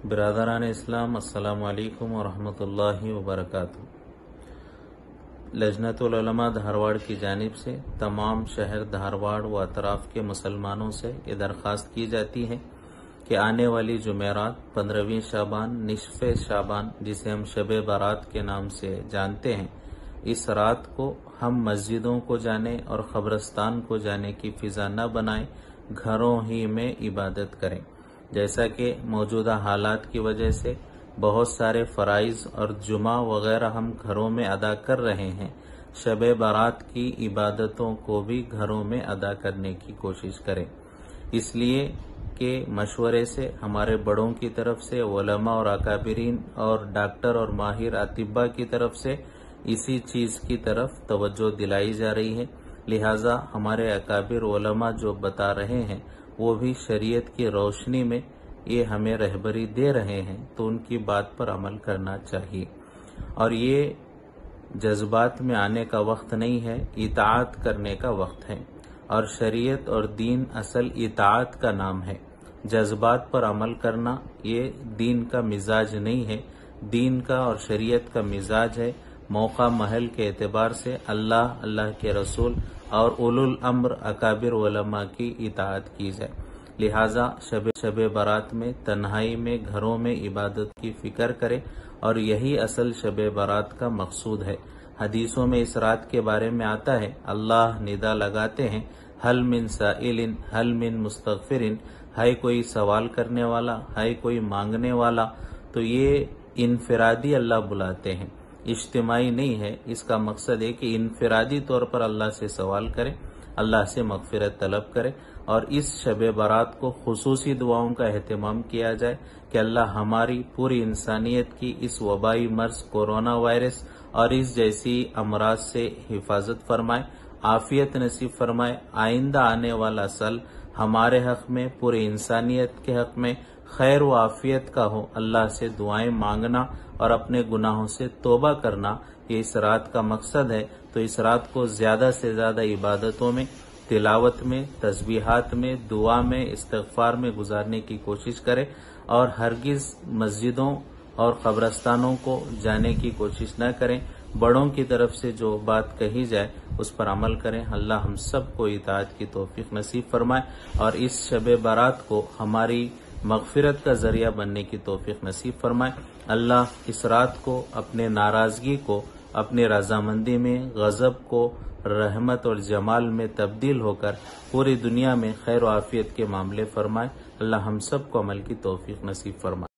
برادران اسلام، السلام علیکم ورحمۃ اللہ وبرکاتہ۔ لجنۃ العلماء دھارواڑ کی جانب سے تمام شہر دھارواڑ و اطراف کے مسلمانوں سے یہ درخواست کی جاتی ہے کہ آنے والی جمعرات 15ویں شعبان، نصف شعبان، جسے ہم شب برات کے نام سے جانتے ہیں، اس رات کو ہم مسجدوں کو جانے اور قبرستان کو جانے کی فضا نہ بنائیں، گھروں ہی میں عبادت کریں۔ جیسا کہ موجودہ حالات کی وجہ سے بہت سارے فرائض اور جمعہ وغیرہ ہم گھروں میں ادا کر رہے ہیں، شب برات کی عبادتوں کو بھی گھروں میں ادا کرنے کی کوشش کریں۔ اس لیے کہ مشورے سے ہمارے بڑوں کی طرف سے، علماء اور اکابرین اور ڈاکٹر اور ماہر اطباء کی طرف سے اسی چیز کی طرف توجہ دلائی جا رہی ہے، لہذا ہمارے اکابر علماء جو بتا رہے ہیں وہ بھی شریعت کی روشنی میں یہ ہمیں رہبری دے رہے ہیں، تو ان کی بات پر عمل کرنا چاہیے۔ اور یہ جذبات میں آنے کا وقت نہیں ہے، اطاعت کرنے کا وقت ہے، اور شریعت اور دین اصل اطاعت کا نام ہے۔ جذبات پر عمل کرنا یہ دین کا مزاج نہیں ہے، دین کا اور شریعت کا مزاج ہے موقع محل کے اعتبار سے اللہ کے رسول اور اولو الامر اکابر علماء کی اطاعت کی جائے۔ لہذا شب برات میں تنہائی میں گھروں میں عبادت کی فکر کرے، اور یہی اصل شب برات کا مقصود ہے۔ حدیثوں میں اس رات کے بارے میں آتا ہے، اللہ ندا لگاتے ہیں، حل من سائل حل من مستغفر، ہے کوئی سوال کرنے والا، ہے کوئی مانگنے والا۔ تو یہ انفرادی اللہ بلاتے ہیں، اجتماعی نہیں ہے۔ اس کا مقصد ہے کہ انفرادی طور پر اللہ سے سوال کرے، اللہ سے مغفرت طلب کرے، اور اس شب برات کو خصوصی دعاؤں کا اہتمام کیا جائے کہ اللہ ہماری پوری انسانیت کی اس وبائی مرض کورونا وائرس اور اس جیسی امراض سے حفاظت فرمائے، عافیت نصیب فرمائے۔ آئندہ آنے والا سال ہمارے حق میں، پوری انسانیت کے حق میں خیر و عافیت کا ہو۔ اللہ سے دعائیں مانگنا اور اپنے گناہوں سے توبہ کرنا یہ اس رات کا مقصد ہے۔ تو اس رات کو زیادہ سے زیادہ عبادتوں میں، تلاوت میں، تسبیحات میں، دعا میں، استغفار میں گزارنے کی کوشش کرے، اور ہرگز مسجدوں اور قبرستانوں کو جانے کی کوشش نہ کریں۔ بڑوں کی طرف سے جو بات کہی جائے اس پر عمل کریں۔ اللہ ہم سب کو اطاعت کی توفیق نصیب فرمائے، اور اس شب برات کو ہماری مغفرت کا ذریعہ بننے کی توفیق نصیب فرمائے۔ اللہ اس رات کو اپنے ناراضگی کو اپنی رضامندی میں، غضب کو رحمت اور جمال میں تبدیل ہو کر پوری دنیا میں خیر و عافیت کے معاملے فرمائے۔ اللہ ہم سب کو عمل کی توفیق نصیب فرمائے۔